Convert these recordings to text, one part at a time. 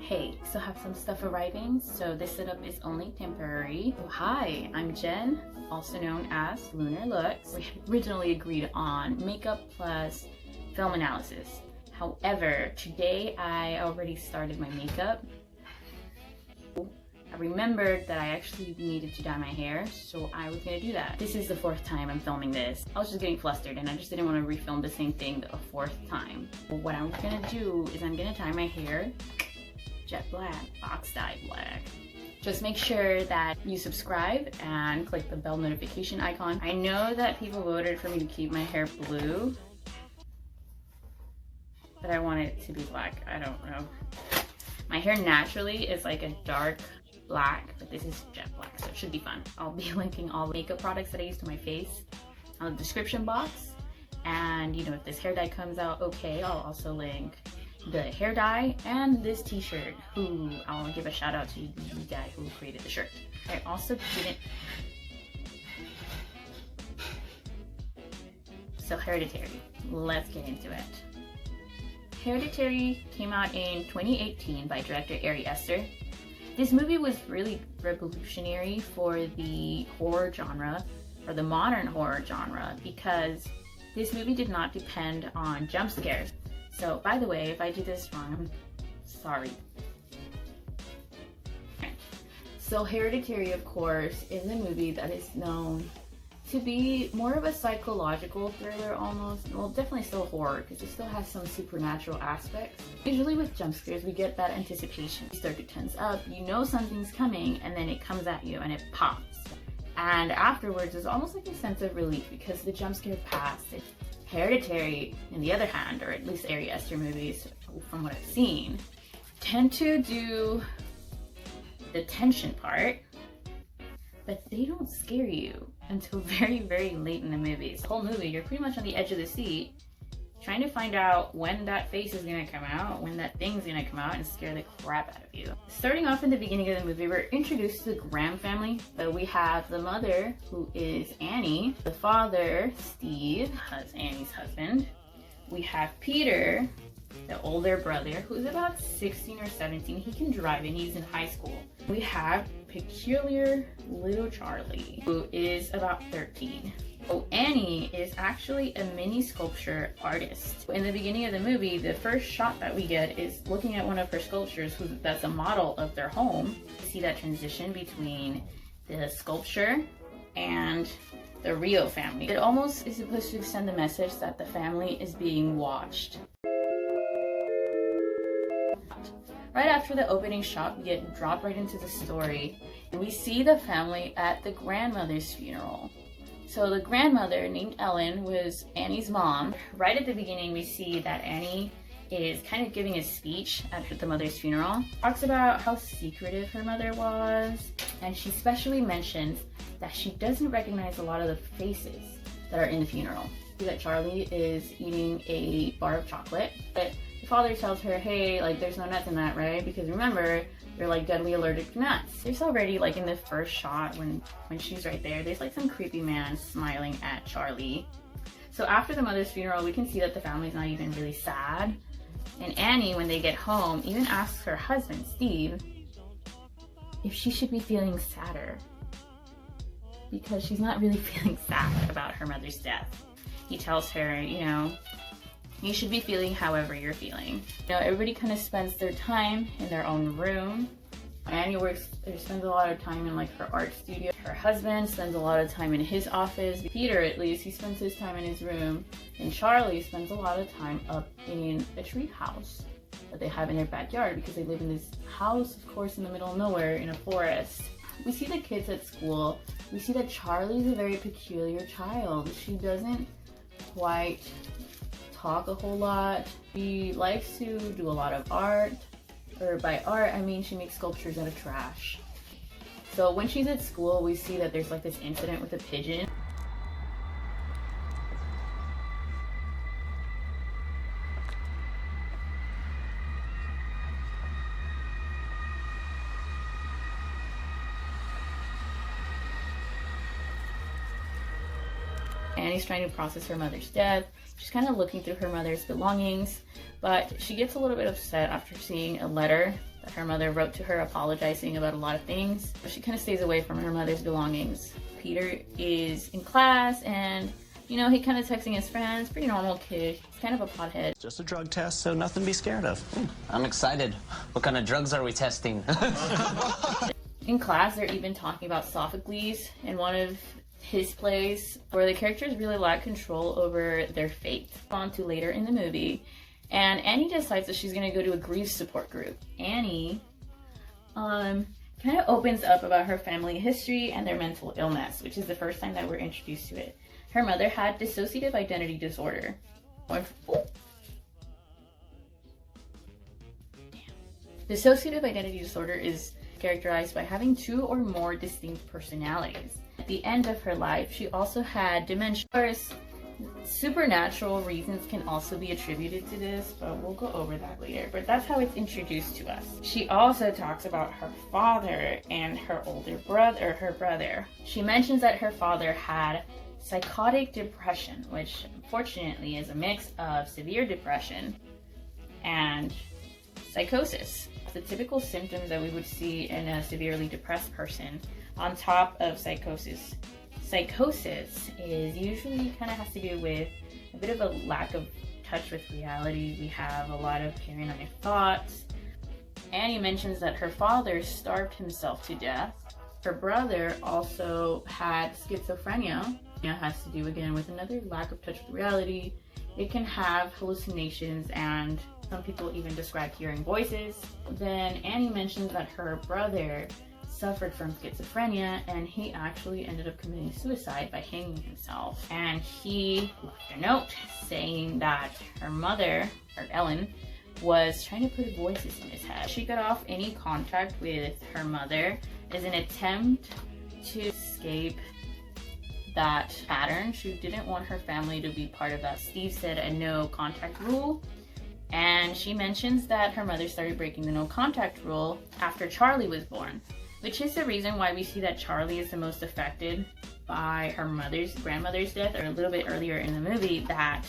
Hey, so have some stuff arriving, so this setup is only temporary. Oh, hi, I'm Jen, also known as Lunar Looks. We originally agreed on makeup plus film analysis. However, today I already started my makeup. I remembered that I actually needed to dye my hair, so I was gonna do that. This is the 4th time I'm filming this. I was just getting flustered and I just didn't want to refilm the same thing a 4th time. What I'm gonna do is I'm gonna dye my hair jet black, box dye black. Just make sure that you subscribe and click the bell notification icon. I know that people voted for me to keep my hair blue, but I want it to be black. I don't know. My hair naturally is like a dark black, but this is jet black, so it should be fun. I'll be linking all the makeup products that I use to my face on the description box. And you know, if this hair dye comes out okay, I'll also link the hair dye and this t-shirt, who I'll give a shout out to the guy who created the shirt. I also didn't. So Hereditary, let's get into it. Hereditary came out in 2018 by director Ari Aster. This movie was really revolutionary for the horror genre, or the modern horror genre, because this movie did not depend on jump scares. So, by the way, if I do this wrong, I'm sorry. So, Hereditary, of course, is a movie that is known to be more of a psychological thriller almost. Well, definitely still horror, because it still has some supernatural aspects. Usually with jump scares, we get that anticipation. You start to tense up, you know something's coming, and then it comes at you and it pops. And afterwards, there's almost like a sense of relief because the jump scare passed. Hereditary, on the other hand, or at least Ari Aster movies, from what I've seen, tend to do the tension part, but they don't scare you until very, very late in the movie. The whole movie, you're pretty much on the edge of the seat, trying to find out when that face is gonna come out, when that thing's gonna come out and scare the crap out of you. Starting off in the beginning of the movie, we're introduced to the Graham family. So we have the mother, who is Annie, the father, Steve, Annie's husband. We have Peter, the older brother, who's about 16 or 17. He can drive and he's in high school. We have peculiar little Charlie, who is about 13. So Annie is actually a mini sculpture artist. In the beginning of the movie, the first shot that we get is looking at one of her sculptures that's a model of their home. You see that transition between the sculpture and the Rio family. It almost is supposed to send the message that the family is being watched. Right after the opening shot, we get dropped right into the story, and we see the family at the grandmother's funeral. So the grandmother, named Ellen, was Annie's mom. Right at the beginning, we see that Annie is kind of giving a speech at the mother's funeral. Talks about how secretive her mother was, and she specially mentions that she doesn't recognize a lot of the faces that are in the funeral. See that Charlie is eating a bar of chocolate, but the father tells her, hey, like, there's no nuts in that, right? Because remember, you're like deadly allergic to nuts. There's already, like, in the first shot when she's right there, there's like some creepy man smiling at Charlie. So after the mother's funeral, we can see that the family's not even really sad. And Annie, when they get home, even asks her husband, Steve, if she should be feeling sadder, because she's not really feeling sad about her mother's death. He tells her, you know, you should be feeling however you're feeling. You know, everybody kind of spends their time in their own room. Annie spends a lot of time in like her art studio. Her husband spends a lot of time in his office. Peter, at least, he spends his time in his room. And Charlie spends a lot of time up in a tree house that they have in their backyard, because they live in this house, of course, in the middle of nowhere in a forest. We see the kids at school. We see that Charlie's a very peculiar child. She doesn't quite talk a whole lot. She likes to do a lot of art, or by art I mean she makes sculptures out of trash. So when she's at school, we see that there's like this incident with a pigeon. Annie's trying to process her mother's death. She's kind of looking through her mother's belongings, but she gets a little bit upset after seeing a letter Her mother wrote to her apologizing about a lot of things, but she kind of stays away from her mother's belongings. Peter is in class and, you know, he kind of texting his friends, pretty normal kid. He's kind of a pothead. Just a drug test, so nothing to be scared of. I'm excited. What kind of drugs are we testing? In class, they're even talking about Sophocles in one of his plays, where the characters really lack control over their fate. On to later in the movie, and Annie decides that she's going to go to a grief support group. Annie kind of opens up about her family history and their mental illness, which is the first time that we're introduced to it. Her mother had dissociative identity disorder. Dissociative identity disorder is characterized by having 2 or more distinct personalities. At the end of her life, she also had dementia. Of course, supernatural reasons can also be attributed to this, but we'll go over that later. But that's how it's introduced to us. She also talks about her father and her brother. She mentions that her father had psychotic depression, which unfortunately is a mix of severe depression and psychosis. The typical symptoms that we would see in a severely depressed person on top of psychosis. Psychosis is usually kind of has to do with a bit of a lack of touch with reality. We have a lot of paranoid thoughts. Annie mentions that her father starved himself to death. Her brother also had schizophrenia. It has to do again with another lack of touch with reality. It can have hallucinations, and some people even describe hearing voices. Then Annie mentions that her brother suffered from schizophrenia, and he actually ended up committing suicide by hanging himself. And he left a note saying that her mother, or Ellen, was trying to put voices in his head. She cut off any contact with her mother as an attempt to escape that pattern. She didn't want her family to be part of that. Steve said a no contact rule, and she mentions that her mother started breaking the no contact rule after Charlie was born, which is the reason why we see that Charlie is the most affected by her grandmother's death, or a little bit earlier in the movie that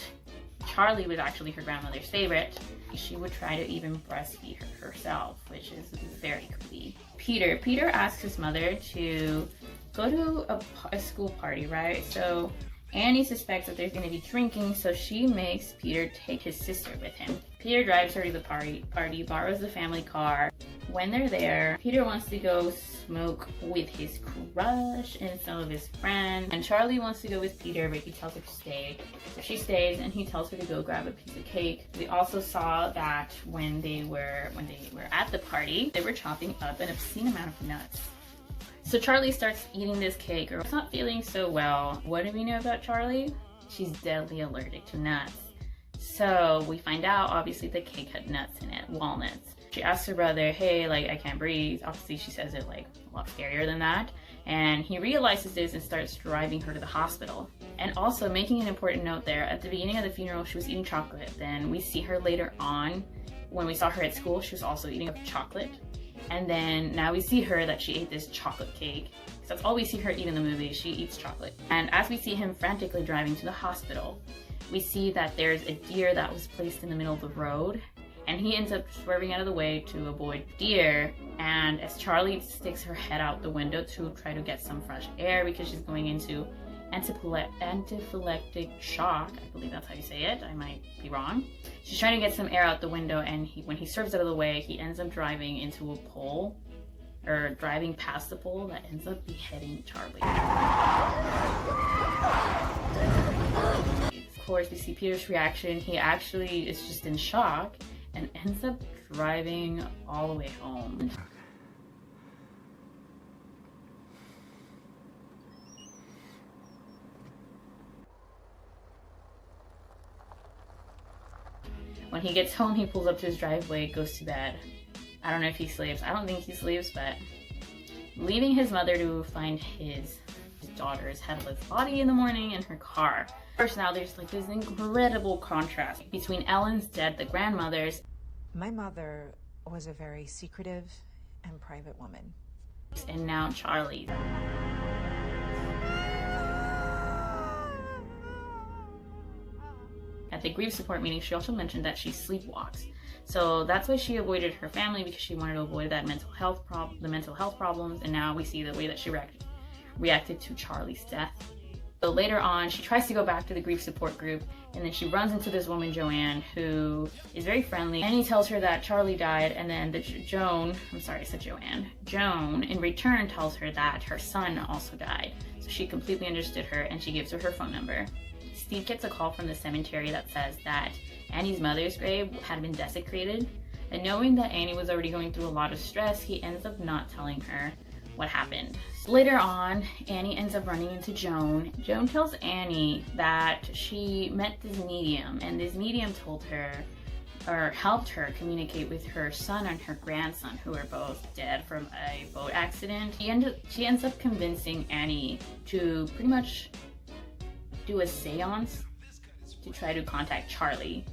Charlie was actually her grandmother's favorite. She would try to even breastfeed her herself, which is very creepy. Peter asks his mother to go to a school party, right? So Annie suspects that there's going to be drinking, so she makes Peter take his sister with him. Peter drives her to the party, borrows the family car. When they're there, Peter wants to go smoke with his crush and some of his friends. And Charlie wants to go with Peter, but he tells her to stay. So she stays, and he tells her to go grab a piece of cake. We also saw that when they were at the party, they were chopping up an obscene amount of nuts. So Charlie starts eating this cake, or it's not feeling so well. What do we know about Charlie? She's deadly allergic to nuts. So we find out, obviously, the cake had nuts in it, walnuts. She asks her brother, hey, like, I can't breathe. Obviously, she says it, like, a lot scarier than that. And he realizes this and starts driving her to the hospital. And also, making an important note there, at the beginning of the funeral, she was eating chocolate. Then we see her later on, when we saw her at school, she was also eating chocolate. And then now we see her that she ate this chocolate cake. So that's all we see her eat in the movie. She eats chocolate. And as we see him frantically driving to the hospital, we see that there's a deer that was placed in the middle of the road, and he ends up swerving out of the way to avoid deer. And as Charlie sticks her head out the window to try to get some fresh air because she's going into anaphylactic shock, I believe that's how you say it, I might be wrong. She's trying to get some air out the window, and when he swerves out of the way, he ends up driving into a pole, or driving past the pole that ends up beheading Charlie. Of course, we see Peter's reaction. He actually is just in shock and ends up driving all the way home. When he gets home, he pulls up to his driveway, goes to bed. I don't know if he sleeps. I don't think he sleeps, but leaving his mother to find his daughter's headless body in the morning in her car. First, now there's like this incredible contrast between Ellen's dead, the grandmother's. My mother was a very secretive and private woman. And now Charlie's. At the grief support meeting, she also mentioned that she sleepwalks. So that's why she avoided her family, because she wanted to avoid that the mental health problems. And now we see the way that she reacted to Charlie's death. So later on, she tries to go back to the grief support group, and then she runs into this woman, Joanne, who is very friendly. Annie tells her that Charlie died, and then Joan, in return tells her that her son also died. So she completely understood her, and she gives her phone number. Steve gets a call from the cemetery that says that Annie's mother's grave had been desecrated, and knowing that Annie was already going through a lot of stress, he ends up not telling her what happened. Later on, Annie ends up running into Joan. Joan tells Annie that she met this medium, and this medium told her, or helped her communicate with her son and her grandson, who are both dead from a boat accident. She ends up convincing Annie to pretty much do a seance to try to contact Charlie.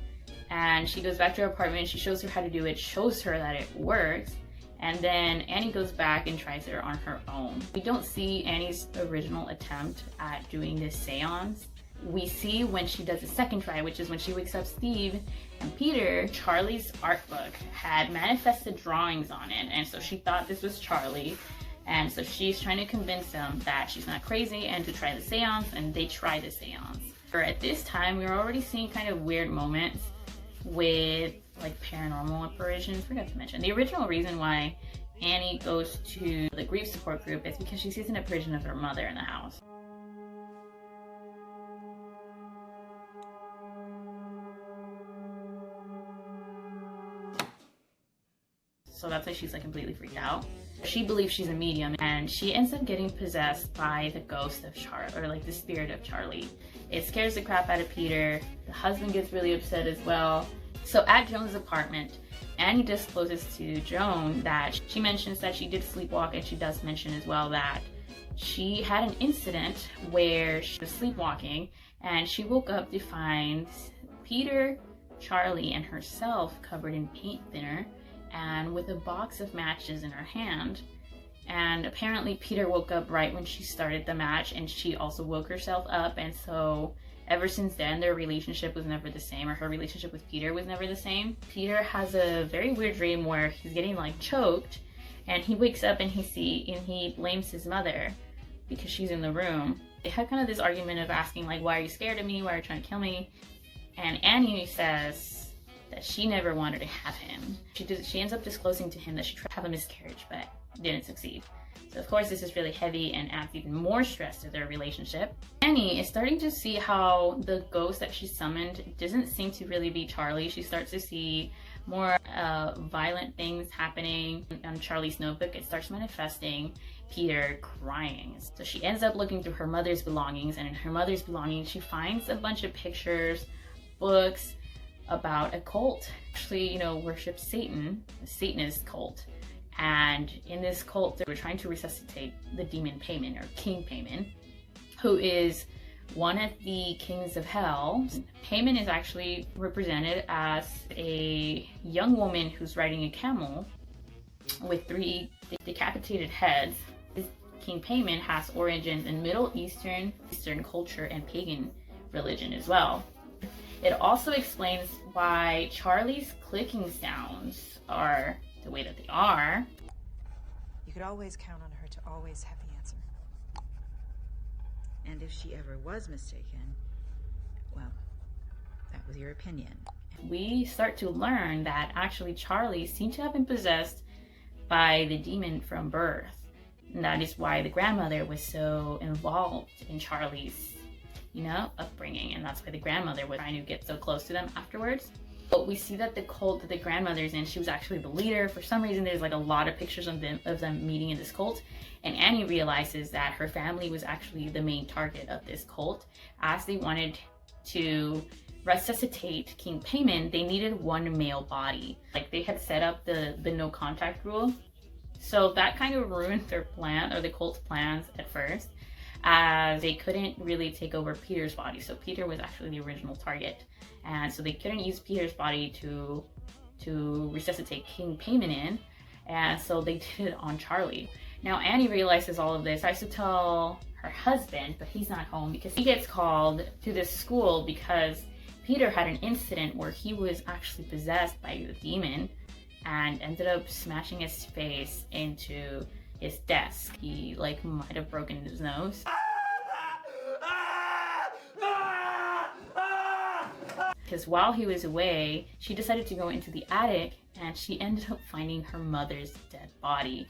And she goes back to her apartment, she shows her how to do it, shows her that it works, and then Annie goes back and tries it on her own. We don't see Annie's original attempt at doing this seance. We see when she does the second try, which is when she wakes up Steve and Peter. Charlie's art book had manifested drawings on it, and so she thought this was Charlie. And so she's trying to convince them that she's not crazy and to try the seance, and they try the seance. At this time, we were already seeing kind of weird moments with like paranormal apparitions. Forgot to mention, the original reason why Annie goes to the grief support group is because she sees an apparition of her mother in the house. So that's why she's like completely freaked out. She believes she's a medium, and she ends up getting possessed by the ghost of Charlie, or like the spirit of Charlie. It scares the crap out of Peter. The husband gets really upset as well. So at Joan's apartment, Annie discloses to Joan that she mentions that she did sleepwalk, and she does mention as well that she had an incident where she was sleepwalking and she woke up to find Peter, Charlie, and herself covered in paint thinner and with a box of matches in her hand. And apparently Peter woke up right when she started the match, and she also woke herself up, and so ever since then their relationship was never the same, or her relationship with Peter was never the same. Peter has a very weird dream where he's getting like choked, and he wakes up and he blames his mother because she's in the room. They had kind of this argument of asking like, why are you scared of me? Why are you trying to kill me? And Annie says that she never wanted to have him. She ends up disclosing to him that she tried to have a miscarriage but didn't succeed. So of course this is really heavy and adds even more stress to their relationship. Annie is starting to see how the ghost that she summoned doesn't seem to really be Charlie. She starts to see more violent things happening. On Charlie's notebook, it starts manifesting Peter crying. So she ends up looking through her mother's belongings, and in her mother's belongings she finds a bunch of pictures, books about a cult. Actually, worships Satan, a Satanist cult. And in this cult, they were trying to resuscitate the demon Payman, or King Payman, who is one of the kings of hell. Payman is actually represented as a young woman who's riding a camel with 3 decapitated heads. This King Payman has origins in Middle Eastern culture and pagan religion as well. It also explains why Charlie's clicking sounds are the way that they are. You could always count on her to always have the answer. And if she ever was mistaken, well, that was your opinion. We start to learn that actually Charlie seemed to have been possessed by the demon from birth. And that is why the grandmother was so involved in Charlie's upbringing, and that's why the grandmother was trying to get so close to them afterwards. But we see that the cult that the grandmother's in, she was actually the leader. For some reason, there's like a lot of pictures of them meeting in this cult, and Annie realizes that her family was actually the main target of this cult. As they wanted to resuscitate King Payman, they needed one male body. Like, they had set up the no contact rule, so that kind of ruined their plan, or the cult's plans at first, as they couldn't really take over Peter's body. So Peter was actually the original target, and so they couldn't use Peter's body to resuscitate King Payman in, and so they did it on Charlie. Now Annie realizes all of this, tries to tell her husband, but he's not home because he gets called to this school because Peter had an incident where he was actually possessed by the demon and ended up smashing his face into his desk. He like might have broken his nose. Because while he was away, she decided to go into the attic and she ended up finding her mother's dead body.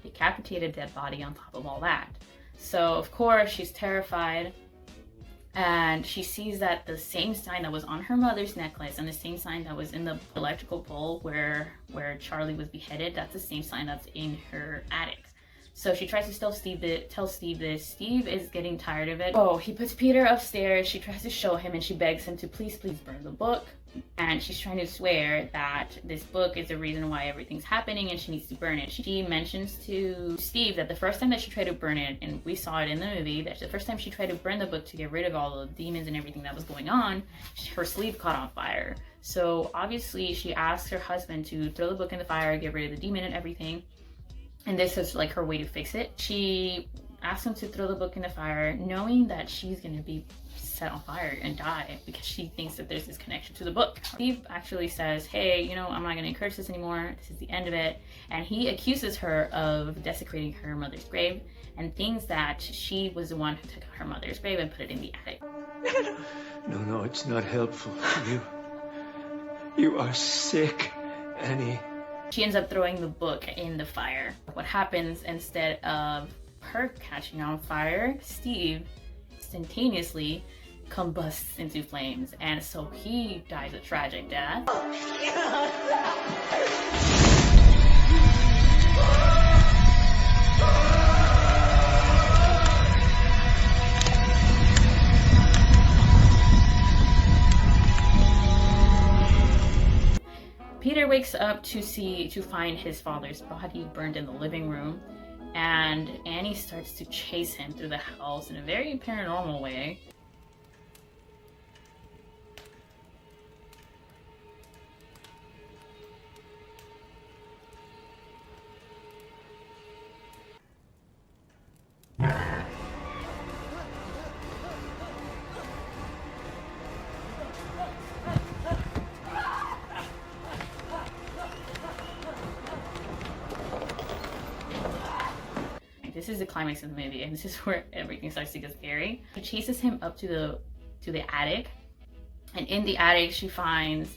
Decapitated dead body on top of all that. So of course she's terrified, and she sees that the same sign that was on her mother's necklace and the same sign that was in the electrical pole where Charlie was beheaded, that's the same sign that's in her attic. So she tries to tell Steve this. Steve is getting tired of it. Oh, he puts Peter upstairs. She tries to show him and she begs him to please burn the book. And she's trying to swear that this book is the reason why everything's happening and she needs to burn it. She mentions to Steve that the first time that she tried to burn it, and we saw it in the movie, that the first time she tried to burn the book to get rid of all the demons and everything that was going on, her sleeve caught on fire. So obviously she asks her husband to throw the book in the fire, get rid of the demon and everything. And this is like her way to fix it. She asks him to throw the book in the fire, knowing that she's going to be set on fire and die because she thinks that there's this connection to the book. Steve actually says, hey, you know, I'm not going to encourage this anymore. This is the end of it. And he accuses her of desecrating her mother's grave and thinks that she was the one who took out her mother's grave and put it in the attic. No, it's not helpful. You are sick, Annie. She ends up throwing the book in the fire. What happens, instead of her catching on fire, Steve instantaneously combusts into flames, and so he dies a tragic death. Peter wakes up to find his father's body burned in the living room, and Annie starts to chase him through the house in a very paranormal way. This is the climax of the movie, and this is where everything starts to get scary. She chases him up to the attic, and in the attic he finds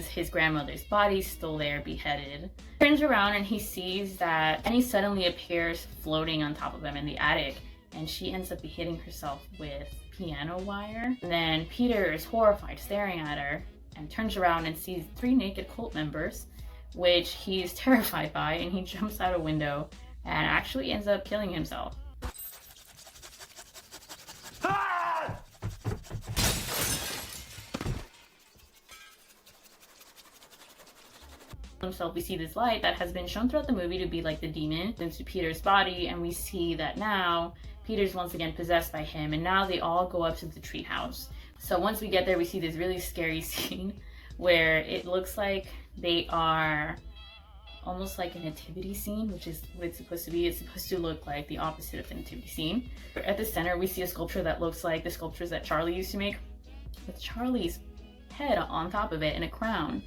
his grandmother's body still there, beheaded. He turns around and he sees that Annie suddenly appears floating on top of him in the attic, and she ends up hitting herself with piano wire. And then Peter is horrified, staring at her, and turns around and sees 3 naked cult members, which he's terrified by, and he jumps out a window and actually ends up killing himself. We see this light that has been shown throughout the movie to be like the demon into Peter's body, and we see that now Peter's once again possessed by him, and now they all go up to the treehouse. So once we get there, we see this really scary scene where it looks like they are almost like a nativity scene, which is what it's supposed to be. It's supposed to look like the opposite of the nativity scene. At the center, we see a sculpture that looks like the sculptures that Charlie used to make, with Charlie's head on top of it and a crown.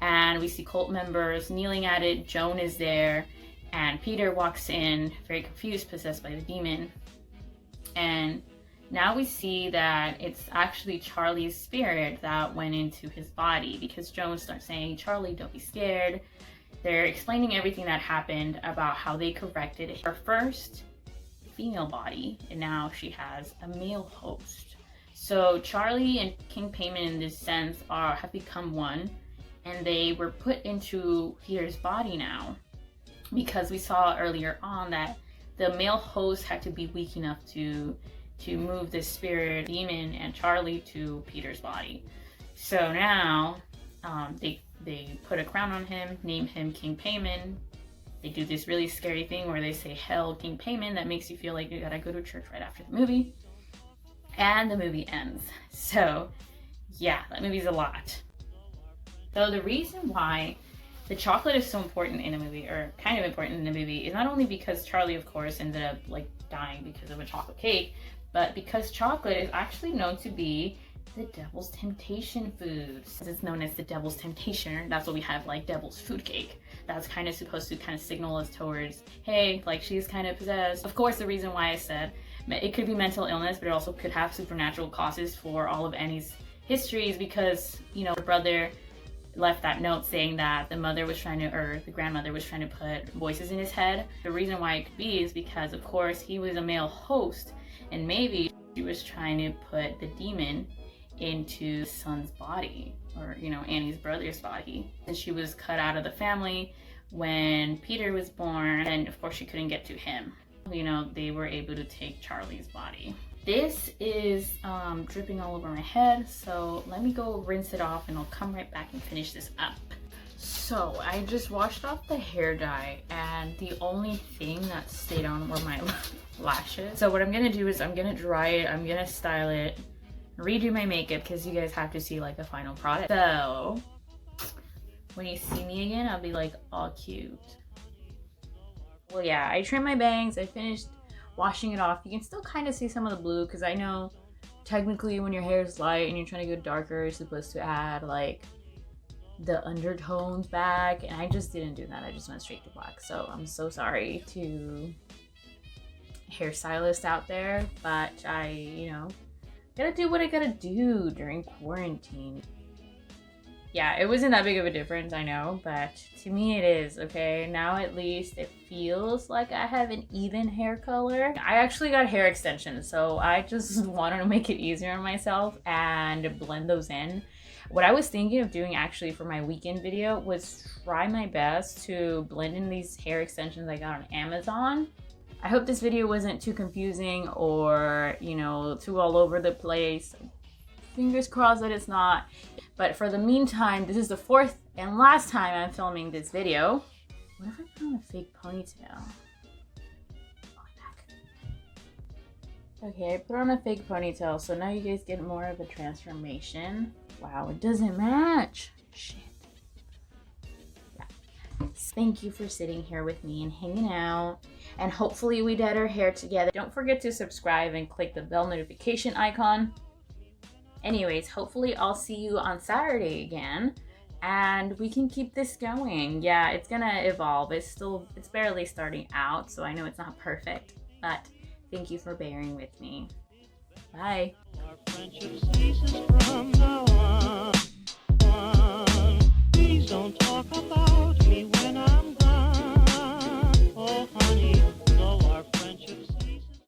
And we see cult members kneeling at it. Joan is there, and Peter walks in, very confused, possessed by the demon. And now we see that it's actually Charlie's spirit that went into his body, because Joan starts saying, Charlie, don't be scared. They're explaining everything that happened about how they corrected her first female body, and now she has a male host. So Charlie and King Payman in this sense have become one, and they were put into Peter's body now, because we saw earlier on that the male host had to be weak enough to move the spirit demon and Charlie to Peter's body. So now they put a crown on him, name him King Payman. They do this really scary thing where they say, "Hail King Payman," that makes you feel like you gotta go to church right after the movie. And the movie ends. So yeah, that movie's a lot. So the reason why the chocolate is so important in the movie, or kind of important in the movie, is not only because Charlie, of course, ended up like dying because of a chocolate cake, but because chocolate is actually known to be the Devil's Temptation foods. It's known as the Devil's Temptation. That's what we have, like Devil's Food Cake. That's kind of supposed to kind of signal us towards, hey, like she's kind of possessed. Of course, the reason why I said it could be mental illness, but it also could have supernatural causes for all of Annie's histories, because, you know, her brother left that note saying that the mother was trying to, or the grandmother was trying to put voices in his head. The reason why it could be is because, of course, he was a male host, and maybe she was trying to put the demon into the son's body, or, you know, Annie's brother's body. And she was cut out of the family when Peter was born, and of course she couldn't get to him. You know, they were able to take Charlie's body. This is dripping all over my head, so let me go rinse it off and I'll come right back and finish this up. So I just washed off the hair dye, and the only thing that stayed on were my lashes. So what I'm gonna do is I'm gonna dry it, I'm gonna style it, redo my makeup, because you guys have to see like a final product. So when you see me again, I'll be like all cute. Well, yeah, I trimmed my bangs, I finished washing it off. You can still kind of see some of the blue, because I know technically when your hair is light and you're trying to go darker, you're supposed to add like the undertones back, and I just didn't do that. I just went straight to black. So I'm so sorry to hairstylists out there, but I, you know, gotta do what I gotta do during quarantine. Yeah, it wasn't that big of a difference, I know, but to me it is, okay? Now at least it feels like I have an even hair color. I actually got hair extensions, so I just wanted to make it easier on myself and blend those in. What I was thinking of doing actually for my weekend video was try my best to blend in these hair extensions I got on Amazon. I hope this video wasn't too confusing or, you know, too all over the place. Fingers crossed that it's not. But for the meantime, this is the fourth and last time I'm filming this video. What if I put on a fake ponytail? Okay, I put on a fake ponytail, so now you guys get more of a transformation. Wow, it doesn't match. Shit. Yeah. Thank you for sitting here with me and hanging out. And hopefully we did our hair together. Don't forget to subscribe and click the bell notification icon. Anyways, hopefully I'll see you on Saturday again, and we can keep this going. Yeah, it's gonna evolve. It's barely starting out, so I know it's not perfect, but thank you for bearing with me. Bye. Our friendship ceases from now on. Please don't talk about